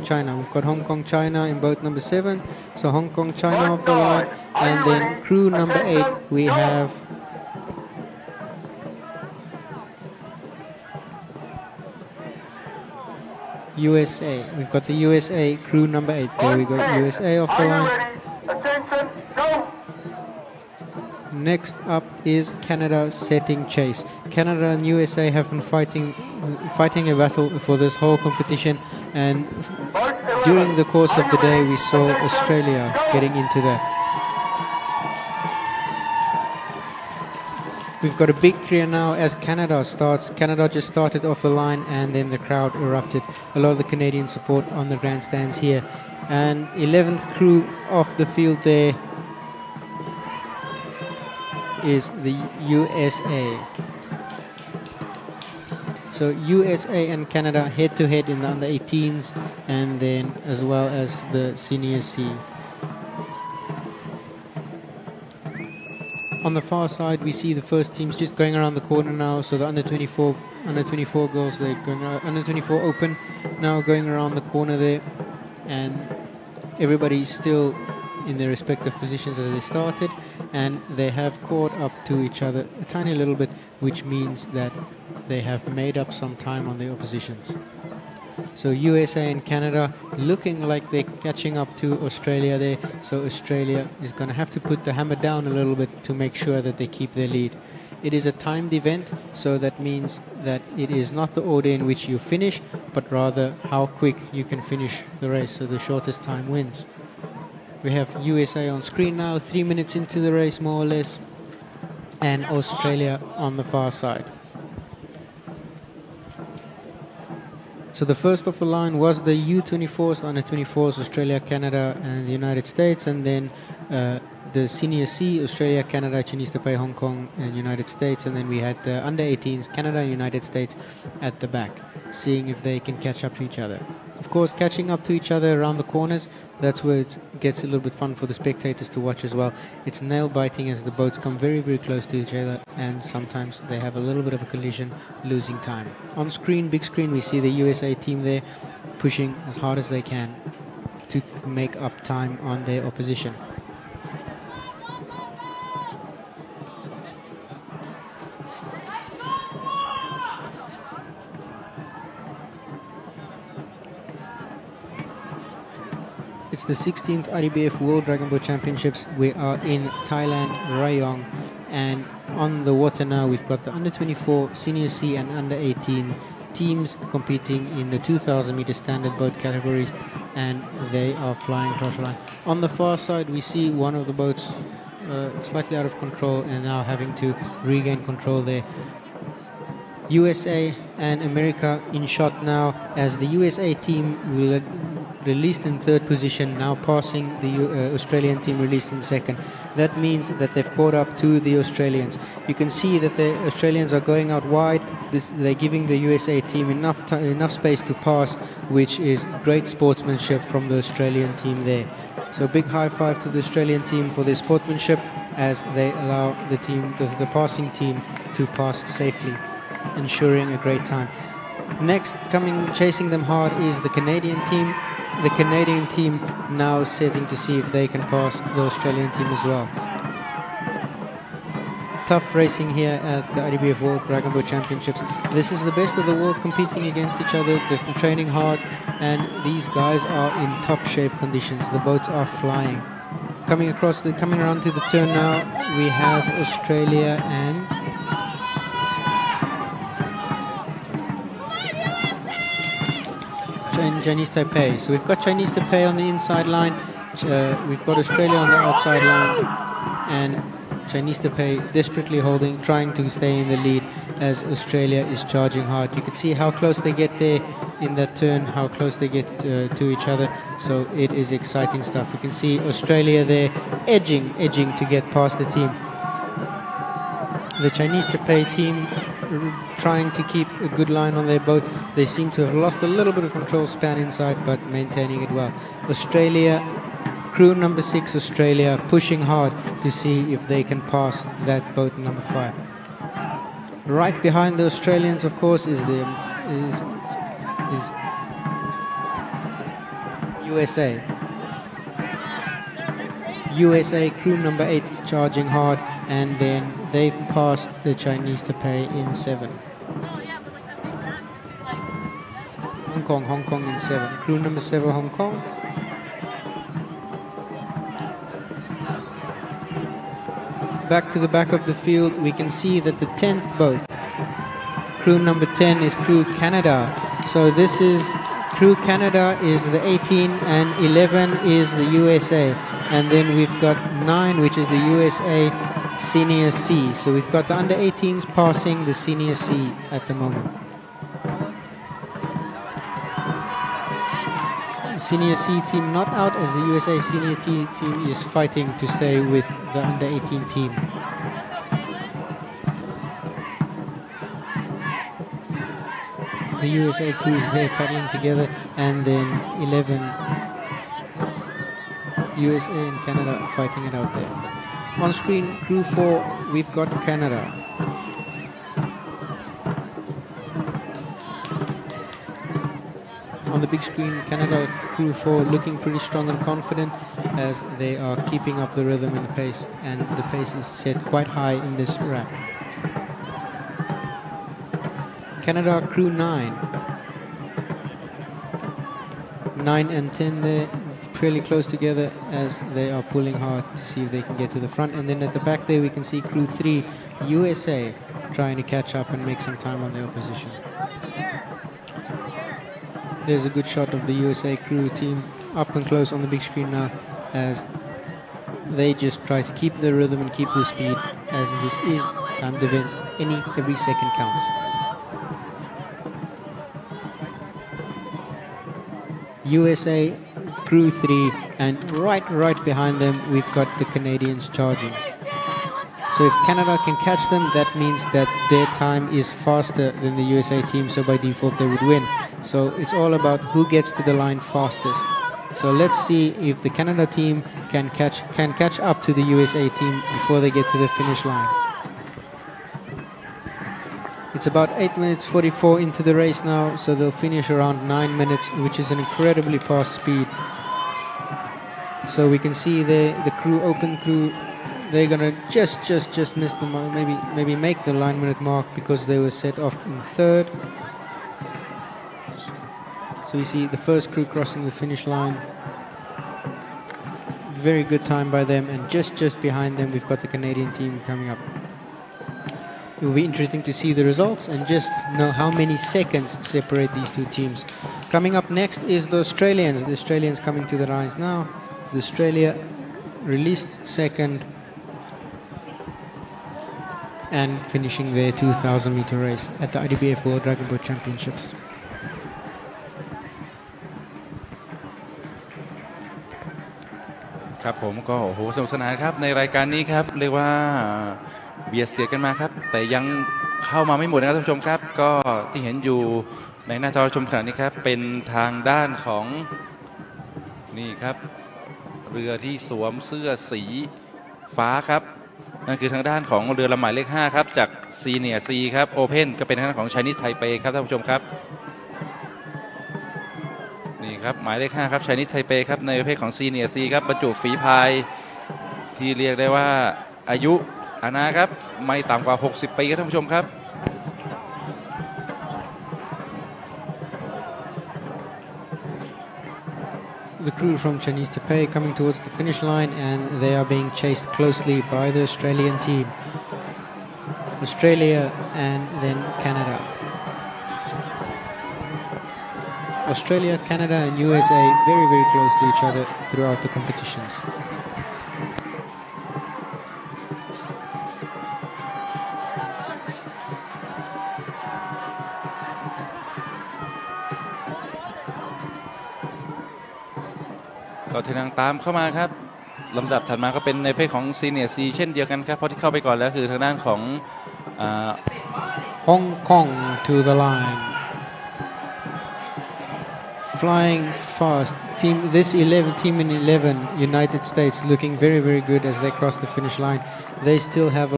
China. We've got Hong Kong, China in boat number 7. So Hong Kong, China off the line. And then crew number 8, we have USA. We've got the USA crew number 8. There we go, USA off the line. Attention, go! Next up is Canada setting chase. Canada and USA have been fighting a battle for this whole competition, and during the course of the day we saw Australia getting into that. We've got a big clear now as Canada starts. Canada just started off the line and then the crowd erupted. A lot of the Canadian support on the grandstands here. And 11th crew off the field there is the USA. So USA and Canada head to head in the under 18s, and then as well as the senior C. On the far side, we see the first teams just going around the corner now. So the under 24 girls, they're going under 24 open now, going around the corner there, and everybody's still in their respective positions as they started, and they have caught up to each other a tiny little bit, which means that they have made up some time on the oppositions. So USA and Canada looking like they're catching up to Australia there. So Australia is going to have to put the hammer down a little bit to make sure that they keep their lead. It is a timed event, so that means that it is not the order in which you finish, but rather how quick you can finish the race. So the shortest time wins. We have USA on screen now, 3 minutes into the race more or less, and Australia on the far side. So the first off the line was the U24s, the under 24s, Australia, Canada, and the United States, and then the senior C, Australia, Canada, Chinese Taipei, Hong Kong, and United States, and then we had the under 18s, Canada and United States at the back, seeing if they can catch up to each other. Of course, catching up to each other around the corners, that's where it gets a little bit fun for the spectators to watch as well. It's nail-biting as the boats come very, very close to each other, and sometimes they have a little bit of a collision, losing time. On screen, big screen, we see the USA team there pushing as hard as they can to make up time on their opposition. It's the 16th IDBF World Dragon Boat Championships. We are in Thailand, Rayong, and on the water now we've got the under 24, senior C and under 18 teams competing in the 2,000 meter standard boat categories, and they are flying across the line. On the far side we see one of the boats slightly out of control and now having to regain control there. USA and America in shot now as the USA team will released in third position, now passing the Australian team released in second. That means that they've caught up to the Australians. You can see that the Australians are going out wide. They're giving the USA team enough space to pass, which is great sportsmanship from the Australian team there. So big high five to the Australian team for their sportsmanship as they allow the team, the passing team, to pass safely, ensuring a great time. Next, chasing them hard is the Canadian team. The Canadian team now setting to see if they can pass the Australian team as well. Tough racing here at the IDBF World Dragon Boat Championships. This is the best of the world competing against each other. They've been training hard, and these guys are in top shape conditions. The boats are flying. Coming around to the turn now, we have Australia and Chinese Taipei. So we've got Chinese Taipei on the inside line, we've got Australia on the outside line, and Chinese Taipei desperately trying to stay in the lead as Australia is charging hard. You can see how close they get there in that turn, how close they get to each other. So it is exciting stuff. You can see Australia there edging to get past the team. The Chinese Taipei team trying to keep a good line on their boat. They seem to have lost a little bit of control span inside, but maintaining it well. Australia, crew number 6, Australia, pushing hard to see if they can pass that boat number 5. Right behind the Australians, of course, is USA. USA crew number 8 charging hard, and then they've passed the Chinese Taipei in 7. Hong Kong in 7. Crew number 7 Hong Kong. Back to the back of the field, we can see that the 10th boat, crew number 10, is crew Canada. So this is crew Canada is the 18 and 11 is the USA. And then we've got 9, which is the USA Senior C. So we've got the under 18s passing the Senior C at the moment. Senior C team not out, as the USA Senior team is fighting to stay with the under 18 team. The USA crew is there paddling together, and then 11 USA and Canada fighting it out there. On screen, crew 4, we've got Canada. On the big screen, Canada crew 4 looking pretty strong and confident as they are keeping up the rhythm and the pace, and the pace is set quite high in this wrap. Canada crew 9. 9 and 10 there, fairly close together as they are pulling hard to see if they can get to the front. And then at the back there we can see crew 3, USA, trying to catch up and make some time on the opposition. There's a good shot of the USA crew team up and close on the big screen now, as they just try to keep the rhythm and keep the speed, as this is timed event. Every second counts. USA crew 3, and right behind them we've got the Canadians charging. So if Canada can catch them, that means that their time is faster than the USA team, so by default they would win. So it's all about who gets to the line fastest. So let's see if the Canada team can catch up to the USA team before they get to the finish line. It's about 8 minutes 44 into the race now, so they'll finish around 9 minutes, which is an incredibly fast speed. So we can see the crew, open crew, they're gonna just miss the mark, maybe make the line minute mark, because they were set off in 3rd. So we see the first crew crossing the finish line. Very good time by them, and just behind them we've got the Canadian team coming up. It will be interesting to see the results and just know how many seconds separate these two teams. Coming up next is the Australians. The Australians coming to the lines now. The Australia released 2nd and finishing their 2,000 meter race at the IDBF World Dragon Boat Championships. ครับผมก็โอ้โหสนุกสนานครับในรายการนี้ครับเรียกว่าเบียดเสียดกันมาครับแต่ยังเข้ามาไม่หมดนะครับท่านผู้ชมครับก็ที่เห็นอยู่ในหน้าจอชมขณะนี้ครับเป็นทางด้านของนี่ครับเรือที่สวมเสื้อสีฟ้าครับนั่นคือทางด้านของเรือลำหมายเลข 5ครับจากซีเนียร์ซีครับโอเพ่นก็เป็นทางด้านของ Chinese Taipei ครับท่านผู้ชมครับนี่ครับหมายเลข 5ครับ Chinese Taipei ครับในประเภทของซีเนียร์ซีครับบรรจุฝีพายที่เรียกได้ว่าอายุอาณาครับไม่ต่ำกว่า60 ปีครับท่านผู้ชมครับ The crew from Chinese Taipei coming towards the finish line, and they are being chased closely by the Australian team. Australia and then Canada. Australia, Canada and USA very, very close to each other throughout the competitions.ก็ทางตามเข้ามาครับลำดับถัดมาก็เป็นในเพศของซีเนียร์ซีเช่นเดียวกันครับเพราะที่เข้าไปก่อนแล้วคือทางด้านของHong Kong to the line. Flying fast. This 11 team in 11 United States looking very, very good as they cross the finish line. They still have